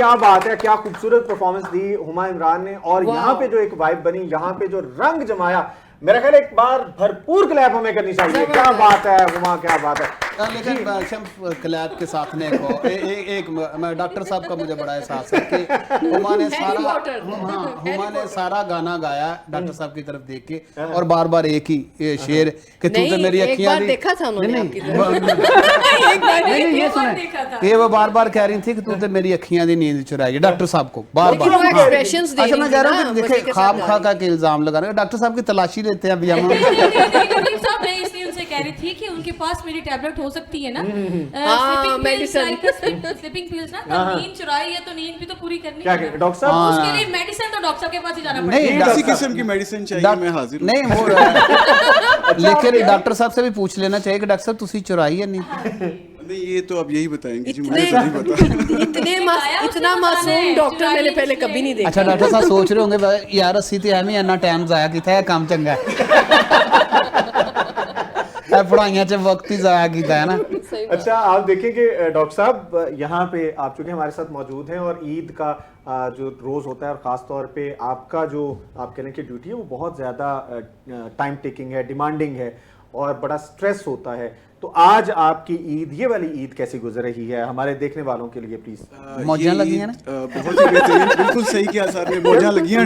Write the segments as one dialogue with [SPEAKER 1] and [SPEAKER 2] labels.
[SPEAKER 1] क्या बात है, क्या खूबसूरत परफॉर्मेंस दी हुमा इमरान ने, और यहाँ पे जो एक वाइब बनी, यहाँ पे जो रंग जमाया, मेरा ख्याल एक बार भरपूर क्लैप हमें करनी चाहिए। क्या बात है हुमा, क्या बात है।
[SPEAKER 2] लेकिन क्लैप के साथ ने एक मैं डॉक्टर साहब का मुझे बड़ा एहसास है कि हुमा ने सारा गाना गाया डॉक्टर साहब की तरफ देख के, और बार बार एक ही शेर कि तू तो मेरी अखियां
[SPEAKER 3] देखा था उन्होंने आपकी
[SPEAKER 2] तरफ, ये वो बार बार कह रही थी कि तू तो मेरी अखियां दी नींद चुराई, डॉक्टर साहब को बार बार। अच्छा मैं कह रहा हूँ देखिए खाम खा के इल्जाम लगा रहे हैं, डॉक्टर साहब की तलाशी लेते हैं अभी हम।
[SPEAKER 4] इसलिए उनसे कह रही थी कि उनके पास मेरी टैबलेट हो सकती है ना, स्लीपिंग पिल्स ना, तो नींद चुराई है तो नींद भी तो पूरी करनी है
[SPEAKER 1] डॉक्टर साहब,
[SPEAKER 4] उसके लिए मेडिसिन तो डॉक्टर साहब के पास ही जाना पड़ेगा।
[SPEAKER 2] नहीं
[SPEAKER 5] किसी किस्म की मेडिसिन चाहिए, मैं हाजिर हूं।
[SPEAKER 2] नहीं वो लेकिन डॉक्टर साहब से भी पूछ लेना चाहिए कि डॉक्टर साहब तुसी चुराई है नहीं।
[SPEAKER 5] नहीं ये तो अब यही बताएंगे जी, मुझे तो नहीं पता।
[SPEAKER 3] इतना मासूम डॉक्टर मैंने पहले कभी नहीं देखा।
[SPEAKER 2] अच्छा डॉक्टर साहब सोच रहे होंगे यार अस्सी तो एवं इन्ना टाइम जाया किया है, काम चंगा है पढ़ाइयां च वक्त ही जाया किया है ना।
[SPEAKER 1] अच्छा आप देखें कि डॉक्टर साहब यहाँ पे आप चूंकि हमारे साथ मौजूद हैं, और ईद का जो रोज़ होता है, और ख़ास तौर पे आपका जो आप कहने की ड्यूटी है वो बहुत ज़्यादा टाइम टेकिंग है, डिमांडिंग है, और बड़ा स्ट्रेस होता है। तो आज आपकी ईद, ये वाली ईद कैसी गुजर रही है हमारे देखने वालों के लिए प्लीज।
[SPEAKER 2] मौजां लगी हैं ना?
[SPEAKER 5] बहुत ही बेहतरीन, बिल्कुल सही किया सर ने, मौजां लगी हैं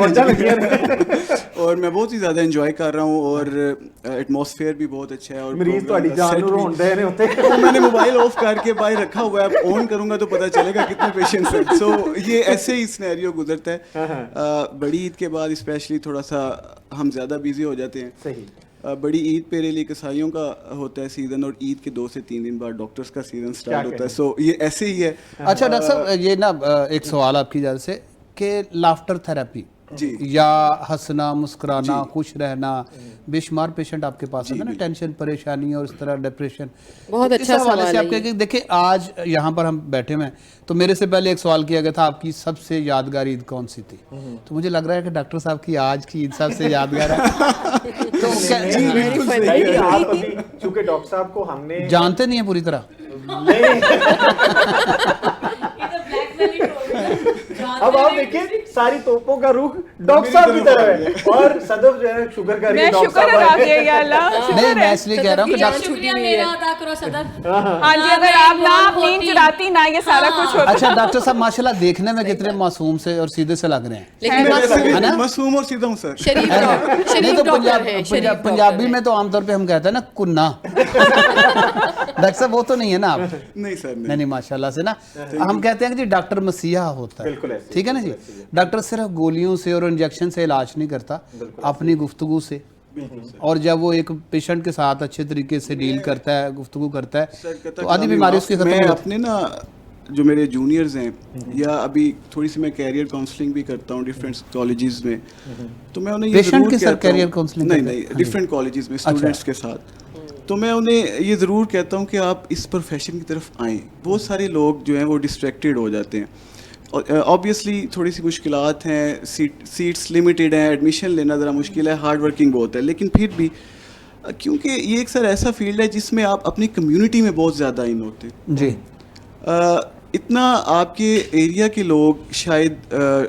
[SPEAKER 5] और मैं बहुत ही ज़्यादा एंजॉय कर रहा हूँ, और एटमॉस्फेयर भी बहुत अच्छा है, और
[SPEAKER 1] मरीज तो जान रोंदे ने होते
[SPEAKER 5] तो मैंने मोबाइल ऑफ करके बाहर रखा हुआ है, ऑन करूंगा तो पता चलेगा कितने पेशेंट्स हैं। सो ये ऐसे ही सिनेरियो गुजरता है। बड़ी ईद के बाद स्पेशली थोड़ा सा हम ज़्यादा बिजी हो जाते हैं।
[SPEAKER 1] सही।
[SPEAKER 5] बड़ी ईद पे रियली कसाईयों का होता है सीज़न, और ईद के 2 से 3 दिन बाद डॉक्टर्स का सीज़न स्टार्ट होता है। सो ये ऐसे ही है।
[SPEAKER 2] अच्छा डॉक्टर साहब ये ना एक सवाल आपकी इजाज़त से कि लाफ्टर थेरेपी
[SPEAKER 5] जी,
[SPEAKER 2] या हंसना मुस्कुराना खुश रहना, बेशुमार पेशेंट आपके पास है ना, टेंशन परेशानी और इस तरह डिप्रेशन।
[SPEAKER 3] बहुत अच्छा सवाल है
[SPEAKER 2] आपके देखिए आज यहाँ पर हम बैठे हुए हैं, तो मेरे से पहले एक सवाल किया गया था आपकी सबसे यादगार ईद कौन सी थी, तो मुझे लग रहा है कि डॉक्टर साहब की आज की ईद सबसे यादगार है। तो
[SPEAKER 1] चूंकि डॉक्टर साहब को हमने
[SPEAKER 2] जानते नहीं है पूरी तरह।
[SPEAKER 1] अब आप देखिए सारी तोपों का रुख डॉक्टर साहब की तरफ है, और सदफ जो है शुक्र करिए डॉक्टर साहब।
[SPEAKER 2] नहीं मैं इसलिए कह रहा हूँ कि
[SPEAKER 4] शुक्रिया मेरा अदा करो सदफ।
[SPEAKER 6] हाँ जी, अगर आप ना नींद चुराती ना ये सारा कुछ होता।
[SPEAKER 2] अच्छा डॉक्टर साहब माशाल्लाह देखने में कितने मासूम से और सीधे से लग रहे हैं,
[SPEAKER 5] लेकिन मासूम और सीधा हूँ सर।
[SPEAKER 2] नहीं तो पंजाबी में तो आमतौर पे हम कहते हैं ना कुन्ना। डॉक्टर साहब वो तो नहीं है ना आप?
[SPEAKER 5] नहीं सर
[SPEAKER 2] नहीं माशाल्लाह से ना हम कहते हैं कि जी डॉक्टर मसीहा होता है, ठीक है ना जी। डॉक्टर सिर्फ गोलियों से और इंजेक्शन से इलाज नहीं करता, अपनी गुफ्तगू से, और जब वो एक पेशेंट के साथ अच्छे तरीके से डील करता है, गुफ्तगू करता है, तो आधी बीमारी उसकी खत्म हो जाती है।
[SPEAKER 5] अपने ना जो मेरे जूनियर्स हैं, या अभी थोड़ी सी मैं कैरियर काउंसलिंग भी करता हूँ डिफरेंट कॉलेजेस में, तो मैं उन्हें
[SPEAKER 2] पेशेंट के साथ कैरियर काउंसलिंग
[SPEAKER 5] नहीं डिफरेंट कॉलेजेस में स्टूडेंट्स के साथ, तो मैं उन्हें ये ज़रूर कहता हूँ कि आप इस प्रोफेशन की तरफ आएँ। बहुत सारे लोग जो हैं वो डिस्ट्रैक्टेड हो जाते हैं, और ऑब्वियसली थोड़ी सी मुश्किलात हैं, सीट्स लिमिटेड हैं, एडमिशन लेना ज़रा मुश्किल है, हार्ड वर्किंग बहुत है, लेकिन फिर भी क्योंकि ये एक सर ऐसा फील्ड है जिसमें आप अपनी कम्युनिटी में बहुत ज़्यादा इन होते हैं
[SPEAKER 2] जी।
[SPEAKER 5] इतना आपके एरिया के लोग शायद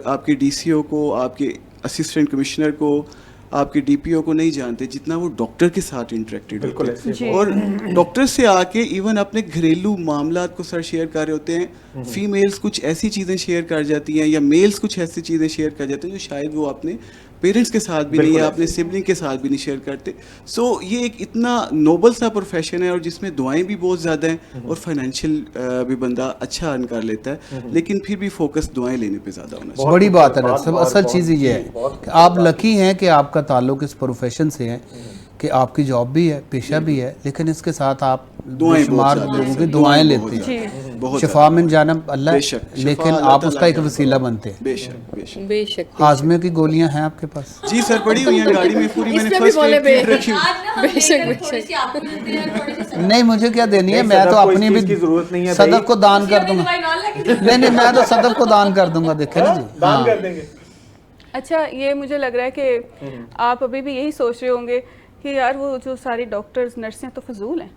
[SPEAKER 5] आपके डीसीओ को, आपके असिस्टेंट कमिश्नर को, आपके डीपीओ को नहीं जानते जितना वो डॉक्टर के साथ इंटरेक्टेड होते हैं, और डॉक्टर से आके इवन अपने घरेलू मामलात को सर शेयर कर रहे होते हैं। फीमेल्स कुछ ऐसी चीज़ें शेयर कर जाती हैं, या मेल्स कुछ ऐसी चीज़ें शेयर कर जाते हैं जो शायद वो अपने पेरेंट्स के साथ भी नहीं, या अपने सिबलिंग के साथ भी नहीं शेयर करते। सो ये एक इतना नोबल सा प्रोफेशन है, और जिसमें दुआएं भी बहुत ज़्यादा हैं, और फाइनेंशियल भी बंदा अच्छा अर्न कर लेता है, लेकिन फिर भी फोकस दुआएं लेने पे ज़्यादा होना चाहिए।
[SPEAKER 2] बड़ी बात है डॉक्टर साहब, असल चीज़ ये है कि आप लकी हैं कि आपका ताल्लुक इस प्रोफेशन से है कि आपकी जॉब भी है, पेशा भी है, लेकिन इसके साथ आप बेशुमार लोगों की दुआएं लेते हैं। शिफा मिन जानिब अल्लाह, लेकिन आप उसका एक वसीला बनते हैं।
[SPEAKER 5] बेशक
[SPEAKER 3] बेशक।
[SPEAKER 2] हाजमे की गोलियां हैं आपके पास?
[SPEAKER 5] जी सर, पड़ी हुई हैं गाड़ी में पूरी, मैंने फर्स्ट एड किट रखी
[SPEAKER 3] बेशक।
[SPEAKER 2] नहीं मुझे क्या देनी है, मैं तो अपनी भी
[SPEAKER 1] जरूरत नहीं है,
[SPEAKER 2] सदफ को दान कर दूंगा। नहीं मैं तो सदफ को दान कर दूंगा, देखे ना जी,
[SPEAKER 1] दान कर देंगे।
[SPEAKER 6] अच्छा ये मुझे लग रहा है कि आप अभी भी यही सोच रहे होंगे कि यार वो जो सारे डॉक्टर्स नर्सें तो फजूल हैं,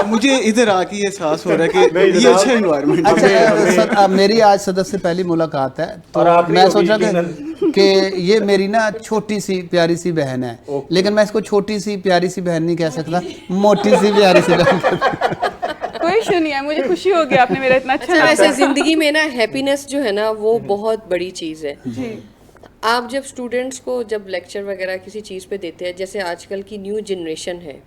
[SPEAKER 5] मुझे इधर आके ये एहसास हो रहा है कि
[SPEAKER 1] नहीं
[SPEAKER 5] ये
[SPEAKER 1] जनाब।
[SPEAKER 5] अच्छा इन्वायरमेंट है।
[SPEAKER 2] अच्छा मेरी आज सदस्य से पहली मुलाकात है तो
[SPEAKER 1] और आपने
[SPEAKER 2] मैं सोचा
[SPEAKER 1] original-
[SPEAKER 2] कि ये मेरी ना छोटी सी प्यारी सी बहन है, लेकिन मैं इसको छोटी सी प्यारी सी बहन नहीं कह सकता, मोटी सी प्यारी सी बहन।
[SPEAKER 6] कोई इशू नहीं है, मुझे खुशी हो गई आपने मेरा इतना अच्छा
[SPEAKER 3] अच्छा
[SPEAKER 6] नाम
[SPEAKER 3] वैसे
[SPEAKER 6] लिया।
[SPEAKER 3] जिंदगी में ना हैप्पीनेस जो है ना वो बहुत बड़ी चीज़ है। आप जब स्टूडेंट्स को जब लेक्चर वगैरह किसी चीज़ पे देते हैं, जैसे आजकल की न्यू जनरेशन है,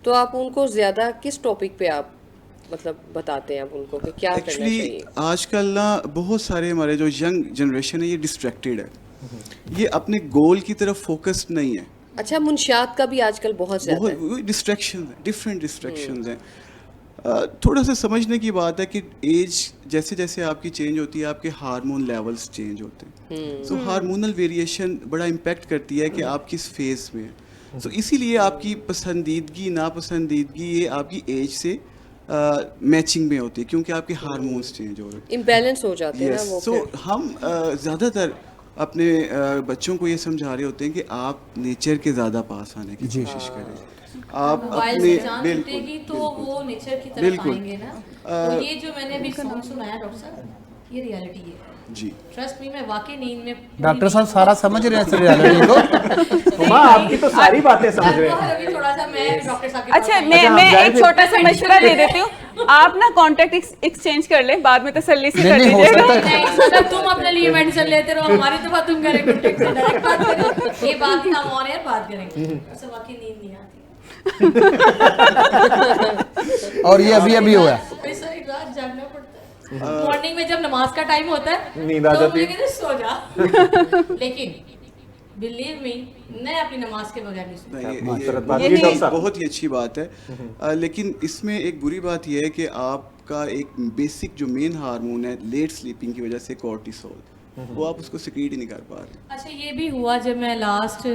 [SPEAKER 3] तो आप उनको ज़्यादा किस टॉपिक पे आप मतलब बताते हैं आप उनको कि क्या करना
[SPEAKER 5] एक्चुअली
[SPEAKER 3] चाहिए?
[SPEAKER 5] आजकल ना बहुत सारे हमारे जो यंग जनरेशन है ये डिस्ट्रैक्टेड है, ये अपने गोल की तरफ फोकस्ड नहीं है,
[SPEAKER 3] अच्छा मुंशियात का भी आजकल बहुत ज़्यादा है।
[SPEAKER 5] बहुत डिस्ट्रैक्शन है, डिफरेंट डिस्ट्रैक्शंस हैं। थोड़ा सा समझने की बात है कि एज जैसे जैसे आपकी चेंज होती है आपके हार्मोन लेवल्स चेंज होते हैं, सो हार्मोनल वेरिएशन बड़ा इम्पेक्ट करती है कि आप किस फेज में हैं। सो इसीलिए आपकी पसंदीदगी नापसंदीदगी ये आपकी एज से मैचिंग में होती है, क्योंकि आपके हार्मोन्स चेंज हो रहे हैं।
[SPEAKER 3] इम्बैलेंस हो जाते हैं ना वो
[SPEAKER 5] सो
[SPEAKER 3] फिर।
[SPEAKER 5] हम ज़्यादातर अपने बच्चों को ये समझा रहे होते हैं कि आप नेचर के ज़्यादा पास आने की कोशिश करें। आप
[SPEAKER 4] मोबाइल
[SPEAKER 5] अपने
[SPEAKER 4] से जान छूटेगी तो वो नेचर की तरफ
[SPEAKER 5] बिल्कुल।
[SPEAKER 4] आएंगे ना। तो ये जो मैंने अभी सॉन्ग सुनाया डॉक्टर साहब, ये रियलिटी है।
[SPEAKER 5] जी
[SPEAKER 4] ट्रस्ट मी, मैं वाकई नींद में
[SPEAKER 2] डॉक्टर साहब सारा समझ रहे हैं इस रियलिटी को।
[SPEAKER 1] माँ आपकी तो सारी बातें समझ रहे हैं।
[SPEAKER 4] अभी थोड़ा सा मैं डॉक्टर साहब के
[SPEAKER 6] अच्छा
[SPEAKER 4] पास आई।
[SPEAKER 6] मैं
[SPEAKER 1] हम
[SPEAKER 6] मैं
[SPEAKER 1] जाएं
[SPEAKER 6] एक
[SPEAKER 1] फिर?
[SPEAKER 6] छोटा सा मशवरा दे देती हूँ, आप ना कांटेक्ट एक्सचेंज कर लें, बाद में तसल्ली से कर
[SPEAKER 2] नहीं, हो
[SPEAKER 6] लीजिएगा।
[SPEAKER 2] सकता है।
[SPEAKER 4] नहीं, मतलब तुम अपने लिए मेडिसिन लेते रहो, हमारी तो बात तुम करें, कॉन्टेक्ट से डायरेक्ट बात करें। ये बात ही हम ऑन एयर बात करेंगे। अच्छा वाकई नींद नहीं आती
[SPEAKER 2] और ये अभी हुआ है।
[SPEAKER 4] है। सारी रात जागना पड़ता है। मॉर्निंग में जब नमाज का टाइम होता है
[SPEAKER 1] नींद आ
[SPEAKER 4] तो
[SPEAKER 1] जाती
[SPEAKER 4] मुझे
[SPEAKER 1] है।
[SPEAKER 4] कहते हैं, सो जा। लेकिन बिलीव मी, मैं अपनी नमाज के बगैर नहीं सोती।
[SPEAKER 5] नहीं,
[SPEAKER 1] माशरत
[SPEAKER 5] ये
[SPEAKER 1] बात
[SPEAKER 6] यही-
[SPEAKER 1] ये डॉक्टर साहब।
[SPEAKER 5] बहुत ही अच्छी बात है, लेकिन इसमें एक बुरी बात यह है कि आपका एक बेसिक जो मेन हार्मोन है लेट स्लीपिंग की वजह से कॉर्टिसोल, वो आप उसको सिक्रीट ही नहीं कर पा रहे।
[SPEAKER 4] अच्छा ये भी हुआ जब मैं लास्ट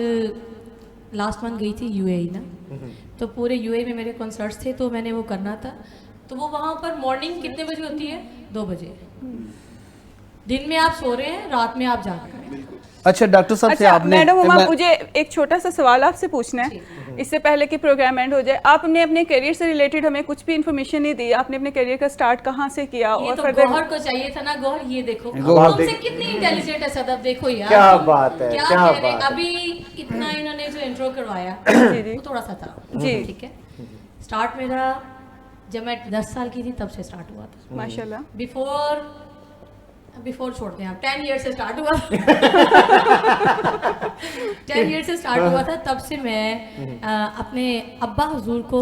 [SPEAKER 4] मंथ गई थी यूएई ना, तो पूरे यूएई में मेरे कॉन्सर्ट्स थे, तो मैंने वो करना था। तो वो वहाँ पर मॉर्निंग कितने बजे होती है? 2 बजे। दिन में आप सो रहे हैं, रात में आप जाग रहे हैं।
[SPEAKER 2] अच्छा डॉक्टर साहब से
[SPEAKER 6] अच्छा
[SPEAKER 2] आपने
[SPEAKER 6] मैडम उमा,
[SPEAKER 2] मैं-
[SPEAKER 6] मुझे एक छोटा सा सवाल आपसे पूछना है, इससे पहले कि प्रोग्राम एंड हो जाए। आपने अपने करियर से रिलेटेड हमें कुछ भी इन्फॉर्मेशन नहीं दी, आपने अपने करियर का स्टार्ट कहाँ से किया
[SPEAKER 4] ये
[SPEAKER 6] और
[SPEAKER 4] तो
[SPEAKER 6] फर्दर
[SPEAKER 4] गौहर को चाहिए था ना। गौहर ये देखो,
[SPEAKER 2] गौहर
[SPEAKER 4] तुमसे
[SPEAKER 1] देख-
[SPEAKER 4] कितनी इंटेलिजेंट है सदफ, देखो यार।
[SPEAKER 1] क्या
[SPEAKER 4] तुम
[SPEAKER 1] बात है,
[SPEAKER 4] क्या
[SPEAKER 1] क्या
[SPEAKER 4] कह रहे हैं?
[SPEAKER 1] बात है।
[SPEAKER 4] अभी इतना इन्होंने जो इंट्रो करवाया
[SPEAKER 6] जी।
[SPEAKER 4] वो थोड़ा सा था।
[SPEAKER 6] जी।
[SPEAKER 4] ठीक है। स्टार्ट मेरा जब मैं 10 साल की थी तब से स्टार्ट हुआ था।
[SPEAKER 6] माशाल्लाह।
[SPEAKER 4] बिफोर छोड़ते हैं आप, 10 ईयर से स्टार्ट हुआ। 10 ईयर से स्टार्ट हुआ था। तब से मैं अपने अब्बा हुजूर को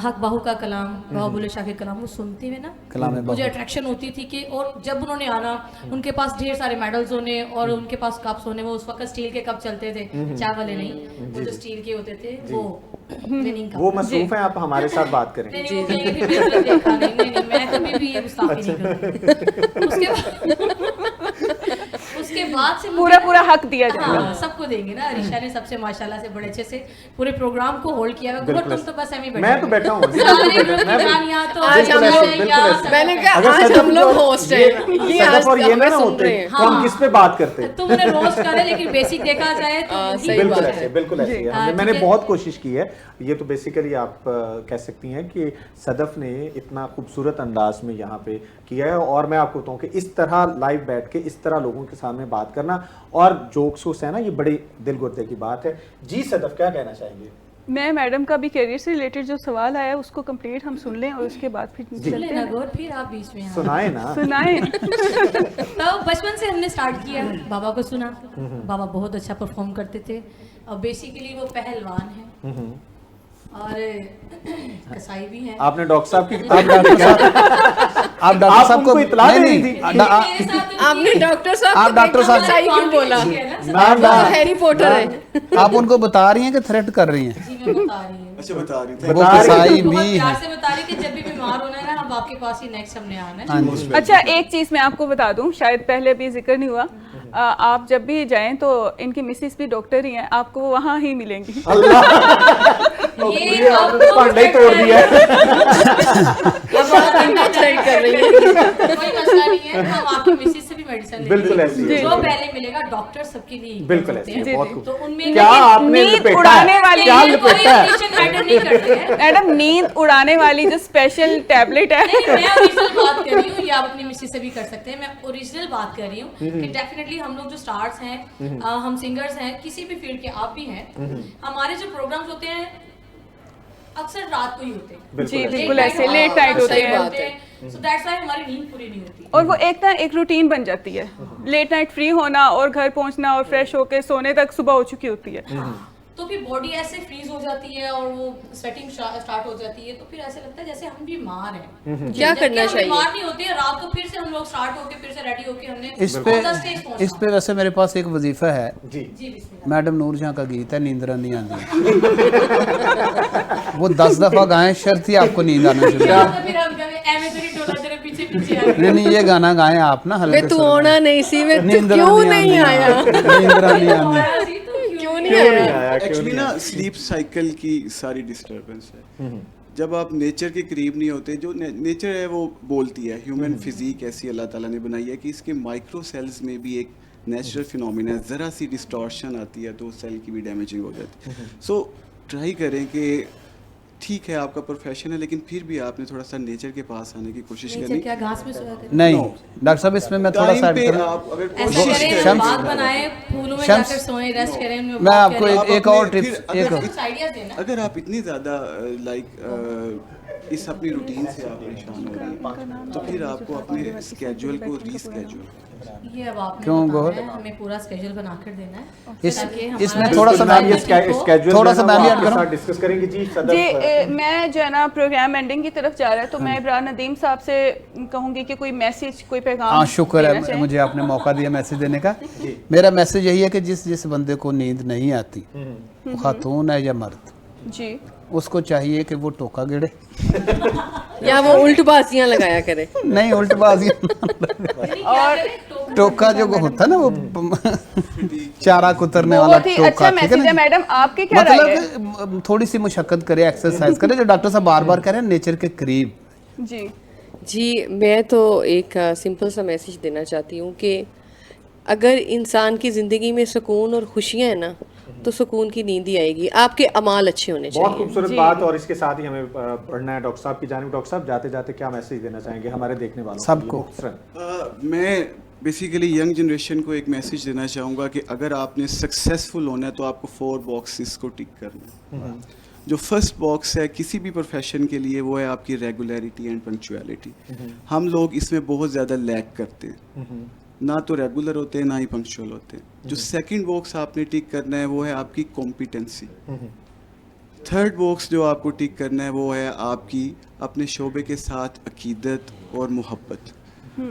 [SPEAKER 4] हक बाहू का कलाम, बाहू बुल्ले शाह के कलाम वो सुनते हुए ना
[SPEAKER 2] कलाम
[SPEAKER 4] मुझे अट्रैक्शन होती थी कि, और जब उन्होंने आना, उनके पास ढेर सारे मेडल्स होने और उनके पास कप्स होने। वो उस वक्त स्टील के कप चलते थे, चाय वाले नहीं, वो जो स्टील के होते थे वो विनिंग कप।
[SPEAKER 1] वो मसरूफ हैं, आप हमारे साथ बात करें।
[SPEAKER 4] नहीं, नहीं, वो कहेंगे फिर मैंने देखा नहीं, नहीं, नहीं, मैं कभी भी ये गुस्ताखी नहीं करूँगी। उसके बाद से मुझे-
[SPEAKER 6] पूरा हक दिया जाएगा।
[SPEAKER 4] हाँ, सबको देंगे ना। अरीशा ने सबसे माशाल्लाह से बड़े अच्छे से पूरे प्रोग्राम को होल्ड किया है। तुम तो बस एम ही
[SPEAKER 1] मैं तो बैठा हूँ।
[SPEAKER 4] सारे ग्रुप की जानियाँ तो
[SPEAKER 3] आज हम
[SPEAKER 4] बिल्कुल
[SPEAKER 3] लोग-
[SPEAKER 4] ऐसे, या
[SPEAKER 1] बिल्कुल ऐसे।
[SPEAKER 3] मैंने कहा
[SPEAKER 1] अगर
[SPEAKER 3] आज
[SPEAKER 1] सदफ
[SPEAKER 3] हम लोग
[SPEAKER 1] और
[SPEAKER 3] होस्ट हैं, ये आज
[SPEAKER 1] सदफ और ये
[SPEAKER 3] हमें
[SPEAKER 1] ना
[SPEAKER 3] सुन
[SPEAKER 1] होते
[SPEAKER 3] रहे हैं।
[SPEAKER 1] तो हम किस पे बात करते?
[SPEAKER 4] तुम उन्हें रोस्ट करे, लेकिन बेसिक देखा जाए तो वही
[SPEAKER 3] सही
[SPEAKER 1] बिल्कुल
[SPEAKER 3] बात
[SPEAKER 1] ऐसे,
[SPEAKER 3] है।
[SPEAKER 1] बिल्कुल ऐसे ही है।
[SPEAKER 4] हाँ,
[SPEAKER 1] मैंने
[SPEAKER 4] ठीक है।
[SPEAKER 1] बहुत कोशिश की है। ये तो बेसिकली आप कह सकती हैं कि सदफ ने इतना खूबसूरत अंदाज में यहाँ पे किया है। और मैं आपको बताऊँ कि इस तरह लाइव बैठ के इस तरह लोगों के सामने बात करना और जोक्स है ना, ये बड़ी दिल गुर्दे की बात है। जी सदफ, क्या कहना चाहेंगे?
[SPEAKER 6] मैं मैडम का भी करियर से रिलेटेड जो सवाल आया है उसको कंप्लीट हम सुन लें और उसके बाद फिर चलते
[SPEAKER 4] लेना
[SPEAKER 6] हैं।
[SPEAKER 4] गौर, फिर आप बीच में आए।
[SPEAKER 1] सुनाए ना।
[SPEAKER 6] सुनाएं।
[SPEAKER 4] तो बचपन से हमने स्टार्ट किया, बाबा को सुना। बाबा बहुत अच्छा परफॉर्म करते थे और बेसिकली वो पहलवान है और कसाई भी हैं।
[SPEAKER 1] आपने डॉक्टर साहब की किताब
[SPEAKER 2] आप डॉक्टर
[SPEAKER 1] आप
[SPEAKER 2] साहब को
[SPEAKER 1] उनको इत्ला दे रही थी।
[SPEAKER 4] मेरे साथ
[SPEAKER 3] आपने डॉक्टर साहब
[SPEAKER 2] आप
[SPEAKER 3] को
[SPEAKER 2] डॉक्टर
[SPEAKER 3] देखा,
[SPEAKER 2] साहब-
[SPEAKER 3] सही क्यों बोला?
[SPEAKER 1] ना,
[SPEAKER 3] वो
[SPEAKER 1] ना।
[SPEAKER 3] तो हैरी पॉटर है।
[SPEAKER 2] आप उनको बता रही हैं कि थ्रेट कर रही हैं?
[SPEAKER 4] जी, मैं बता रही हूँ।
[SPEAKER 5] अच्छा बता रही थी।
[SPEAKER 2] वो
[SPEAKER 1] बता रही
[SPEAKER 2] कसाई
[SPEAKER 4] बहुत
[SPEAKER 2] भी
[SPEAKER 4] प्यार
[SPEAKER 2] है।
[SPEAKER 4] से बता रही कि जब भी बीमार होना है ना, अब आपके पास ही नेक्स्ट हमने आना है।
[SPEAKER 2] हाँ जी।
[SPEAKER 6] अच्छा एक चीज मैं आपको बता दूं, शायद पहले भी जिक्र नहीं हुआ, आप जब भी जाएं तो इनकी मिसेस भी डॉक्टर ही हैं, आपको वो वहाँ ही मिलेंगी।
[SPEAKER 4] ये
[SPEAKER 1] आपने तो भांडा ही तोड़ दिया है।
[SPEAKER 3] अब आप इनको थ्रेड कर रही हैं।
[SPEAKER 4] कोई मसला नहीं है, हम आपकी मिसेज से भी मेडिसिन
[SPEAKER 1] बिल्कुल ऐसी है।
[SPEAKER 4] जो पहले मिलेगा डॉक्टर सबके लिए
[SPEAKER 1] बिल्कुल ऐसी है, बहुत खूब।
[SPEAKER 4] तो उनमें
[SPEAKER 1] क्या आपने
[SPEAKER 6] नींद
[SPEAKER 1] लपेटा
[SPEAKER 6] उड़ाने
[SPEAKER 1] है?
[SPEAKER 6] वाली
[SPEAKER 1] क्या
[SPEAKER 4] कोई
[SPEAKER 1] लपेटा है?
[SPEAKER 4] रिलेशन मैटर नहीं करते हैं।
[SPEAKER 6] मैडम नींद उड़ाने वाली जो स्पेशल टैबलेट है
[SPEAKER 4] नहीं, मैं ओरिजिनल बात कर रही हूँ, या आप अपनी मिस्सी से भी कर सकते हैं। मैं ओरिजिनल बात कर रही हूँ कि डेफिनेटली हम लोग जो स्टार्स हैं, हम सिंगर्स हैं, किसी भी फील्ड के आप भी हैं, हमारे जो प्रोग्राम्स होते हैं अक्सर रात को ही होते हैं।
[SPEAKER 6] जी बिल्कुल ऐसे लेट नाइट होते
[SPEAKER 3] सही
[SPEAKER 6] हैं
[SPEAKER 3] बात है।
[SPEAKER 4] सो दैट्स व्हाई हमारी नींद पूरी नहीं होती।
[SPEAKER 6] और वो एक ना एक रूटीन बन जाती है, लेट नाइट फ्री होना और घर पहुंचना और फ्रेश होके सोने तक सुबह हो चुकी होती है।
[SPEAKER 4] तो फिर बॉडी ऐसे फ्रीज हो जाती है और वो स्वेटिंग स्टार्ट हो जाती है, तो फिर ऐसे लगता है जैसे हम बीमार हैं।
[SPEAKER 3] क्या
[SPEAKER 4] जबकि
[SPEAKER 3] करना
[SPEAKER 4] हम
[SPEAKER 3] चाहिए?
[SPEAKER 4] बीमार नहीं होते हैं, रात को फिर से हम लोग स्टार्ट होके फिर से रेडी होके हमने
[SPEAKER 2] इस पे
[SPEAKER 4] on the stage पहुंचना।
[SPEAKER 2] इस पे वैसे मेरे पास एक वजीफा है,
[SPEAKER 1] जी
[SPEAKER 4] जी बिस्मिल्लाह।
[SPEAKER 2] मैडम नूर जहाँ का गीत है नींदरा नहीं आती। वो 10 दफा गाएं, शर्त ही आपको नींद आना शुरू
[SPEAKER 4] या
[SPEAKER 2] हो।
[SPEAKER 4] तो फिर हम कभी एमे तेरी टोला तेरे पीछे पीछे आ
[SPEAKER 2] नहीं नहीं, ये गाना गाएं आप ना
[SPEAKER 3] वे
[SPEAKER 2] हल्के
[SPEAKER 3] तू
[SPEAKER 2] सुर में।
[SPEAKER 3] आना नहीं सी, वे तू
[SPEAKER 2] नींदरा
[SPEAKER 3] क्यों नहीं आया,
[SPEAKER 2] नींदरा नहीं आनी।
[SPEAKER 4] गई। तो
[SPEAKER 3] क्यों नहीं
[SPEAKER 1] क्यों नहीं
[SPEAKER 3] आया?
[SPEAKER 1] आया? क्यों
[SPEAKER 5] एक्चुअली
[SPEAKER 1] नहीं
[SPEAKER 5] ना
[SPEAKER 1] आया?
[SPEAKER 5] स्लीप साइकिल की सारी डिस्टरबेंस है। जब आप नेचर के करीब नहीं होते, जो नेचर है वो बोलती है, ह्यूमन फिजिक ऐसी अल्लाह ताला ने बनाई है कि इसके माइक्रो सेल्स में भी एक नेचुरल फिनोमिना है, ज़रा सी डिस्टॉर्शन आती है तो सेल की भी डैमेजिंग हो जाती है। सो ट्राई करें कि ठीक है आपका प्रोफेशन है, लेकिन फिर भी आपने थोड़ा सा नेचर के पास आने की कोशिश
[SPEAKER 4] नीचे
[SPEAKER 5] करनी।
[SPEAKER 4] क्या घास में सोया थे?
[SPEAKER 2] नहीं डॉक्टर साहब, इसमें मैं थोड़ा सा
[SPEAKER 5] टाइम
[SPEAKER 2] ऐड
[SPEAKER 5] पे
[SPEAKER 2] करूं।
[SPEAKER 5] आप अगर
[SPEAKER 4] ऐसा
[SPEAKER 5] कोशिश
[SPEAKER 4] करें,
[SPEAKER 2] शम्स-
[SPEAKER 4] बाग बनाए, फूलों में
[SPEAKER 2] शम्स-
[SPEAKER 4] जाकर सोएं, रेस्ट करें, उनमें
[SPEAKER 2] मैं
[SPEAKER 4] walk
[SPEAKER 2] आपको
[SPEAKER 4] करें।
[SPEAKER 5] आप
[SPEAKER 2] एक
[SPEAKER 5] अपने
[SPEAKER 2] और
[SPEAKER 5] फिर
[SPEAKER 2] टिप्स
[SPEAKER 5] अगर
[SPEAKER 2] एक
[SPEAKER 4] कुछ आइडियाज देना।
[SPEAKER 5] अगर आप इतनी ज़्यादा इस अपनी रूटीन से आप परेशान हो रही हैं तो फिर आपको अपने स्केड्यूल को रीस्केड्यूल
[SPEAKER 4] ये अब आपने
[SPEAKER 2] क्यों
[SPEAKER 4] बताना
[SPEAKER 2] गोहर?
[SPEAKER 4] है, हमें पूरा स्केड्यूल बनाकर देना है
[SPEAKER 2] इस-
[SPEAKER 4] ताकि
[SPEAKER 2] इसमें
[SPEAKER 4] हमारा
[SPEAKER 2] थोड़ा सा
[SPEAKER 4] जो
[SPEAKER 2] मैं
[SPEAKER 1] ये
[SPEAKER 2] भी-
[SPEAKER 1] स्केड्यूल
[SPEAKER 2] थोड़ा सा मैं भी ऐड
[SPEAKER 1] आपके
[SPEAKER 2] करूं?
[SPEAKER 1] साथ डिस्कस करेंगे जी।
[SPEAKER 6] जी
[SPEAKER 1] सदफ
[SPEAKER 6] मैं जो है ना प्रोग्राम एंडिंग की तरफ जा रहा है, तो मैं इब्रार नदीम साहब से कहूंगी कि कोई मैसेज, कोई पैगाम
[SPEAKER 2] हाँ शुक्र
[SPEAKER 6] देना
[SPEAKER 2] है
[SPEAKER 6] चाहें।
[SPEAKER 2] मुझे आपने मौका दिया मैसेज देने का। मेरा मैसेज यही है कि जिस जिस बंदे को नींद नहीं आती, वो खातून है या मर्द,
[SPEAKER 6] जी
[SPEAKER 2] उसको चाहिए कि वो टोका गिरे,
[SPEAKER 3] या वो उल्टबाजियां लगाया करे।
[SPEAKER 2] नहीं उल्टबाजी।
[SPEAKER 6] और
[SPEAKER 2] टोका जो होता है ना वो चारा कुतरने वाला
[SPEAKER 6] बहुत ही
[SPEAKER 2] टोका,
[SPEAKER 6] अच्छा
[SPEAKER 2] ठीक है
[SPEAKER 6] मैसेज है
[SPEAKER 2] ना?
[SPEAKER 6] मैडम, आपकी क्या राय है?
[SPEAKER 2] मतलब थोड़ी सी मुशक्कत करे, एक्सरसाइज करे, जो डॉक्टर साहब बार बार कह रहे हैं, नेचर के करीब।
[SPEAKER 6] जी
[SPEAKER 3] जी मैं तो एक सिंपल सा मैसेज देना चाहती हूँ कि अगर इंसान की ज़िंदगी में सुकून और खुशियाँ हैं ना, तो सुकून की नींद ही आएगी। आपके अमाल अच्छे होने
[SPEAKER 1] बहुत
[SPEAKER 3] चाहिए।
[SPEAKER 1] खूबसूरत बात। और इसके साथ ही हमें पढ़ना है डॉक्टर साहब की जानिब। डॉक्टर साहब जाते जाते क्या मैसेज देना चाहेंगे हमारे देखने वालों को?
[SPEAKER 2] सबको।
[SPEAKER 1] मुख्तसरन।
[SPEAKER 5] मैं बेसिकली यंग जनरेशन को एक मैसेज देना चाहूँगा कि अगर आपने सक्सेसफुल होना है तो आपको 4 बॉक्सेस को टिक करना है। जो फर्स्ट बॉक्स है किसी भी प्रोफेशन के लिए, वो है आपकी रेगुलरिटी एंड पंक्चुअलिटी। हम लोग इसमें बहुत ज़्यादा लैक करते हैं, ना तो रेगुलर होते हैं ना ही पंक्चुअल होते हैं। जो सेकंड बॉक्स आपने टिक करना है वो है आपकी कॉम्पिटेंसी। थर्ड बॉक्स जो आपको टिक करना है वो है आपकी अपने शोबे के साथ अकीदत और मोहब्बत।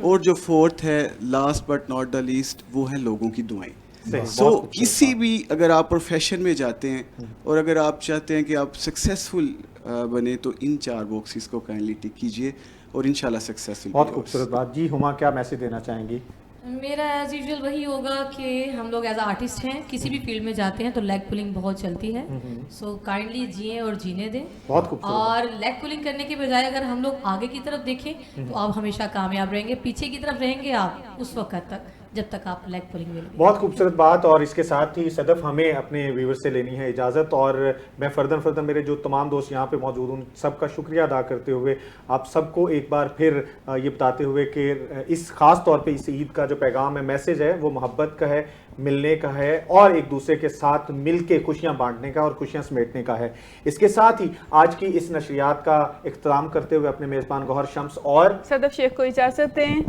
[SPEAKER 5] और जो फोर्थ है, last but not the least, वो है लोगों की दुआएं।
[SPEAKER 1] सही,
[SPEAKER 5] सो
[SPEAKER 1] बहुत खूबसूरत
[SPEAKER 5] किसी भी अगर आप प्रोफेशन में जाते हैं और अगर आप चाहते हैं कि आप सक्सेसफुल बने, तो इन 4 बॉक्सेस को काइंडली टिक कीजिए और इंशाल्लाह सक्सेसफुल।
[SPEAKER 1] बहुत खूबसूरत बात जी। हुमा क्या मैसेज देना चाहेंगी?
[SPEAKER 4] मेरा एज यूजुअल वही होगा कि हम लोग एज आर्टिस्ट हैं, किसी भी फील्ड में जाते हैं तो लेग पुलिंग बहुत चलती है। सो काइंडली जिए और जीने दें।
[SPEAKER 1] बहुत खूबसूरत।
[SPEAKER 4] और लेग पुलिंग करने के बजाय अगर हम लोग आगे की तरफ देखें तो आप हमेशा कामयाब रहेंगे। पीछे की तरफ रहेंगे आप उस वक्त तक जब तक आप लेग पुलिंग में नहीं।
[SPEAKER 1] बहुत खूबसूरत बात। और इसके साथ ही सदफ हमें अपने व्यूवर से लेनी है इजाज़त। और मैं फर्दन मेरे जो तमाम दोस्त यहाँ पे मौजूद उन सबका शुक्रिया अदा करते हुए आप सबको एक बार फिर ये बताते हुए कि इस ख़ास तौर पे इस ईद का जो पैगाम है, मैसेज है, वो मोहब्बत का है, मिलने का है और एक दूसरे के साथ मिल के खुशियाँ बांटने का और खुशियाँ समेटने का है। इसके साथ ही आज की इस नशरियात का इख्तिताम करते हुए अपने मेज़बान गौहर शम्स और
[SPEAKER 6] सदफ शेख को इजाजत दें।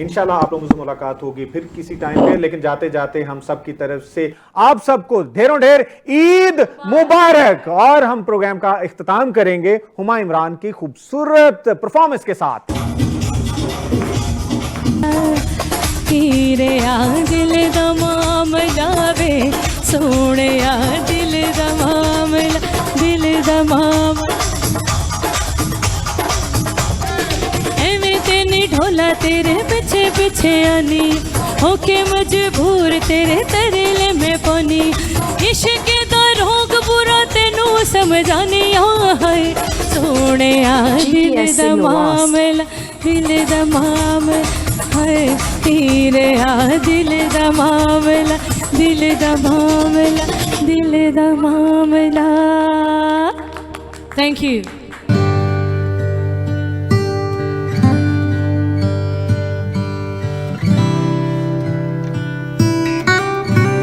[SPEAKER 1] इंशाल्लाह आप लोगों से मुलाकात होगी फिर किसी टाइम पे। लेकिन जाते जाते हम सब की तरफ से आप सबको ढेरों ढेर ईद मुबारक। और हम प्रोग्राम का इख्तिताम करेंगे हुमा इमरान की खूबसूरत परफॉर्मेंस के साथ।
[SPEAKER 7] तेरे दिल दमाम लावे सोने दिल दमाम एवें तेने ढोला तेरे पीछे पीछे आनी होके मजबूर तेरे तरले में पानी इश्क दा रोग बुरा तेनू समझानी है सोने दिल दमाम हाय तेरे आ दिल दा मामला, दिल दा मामला, दिल दा मामला। Thank you.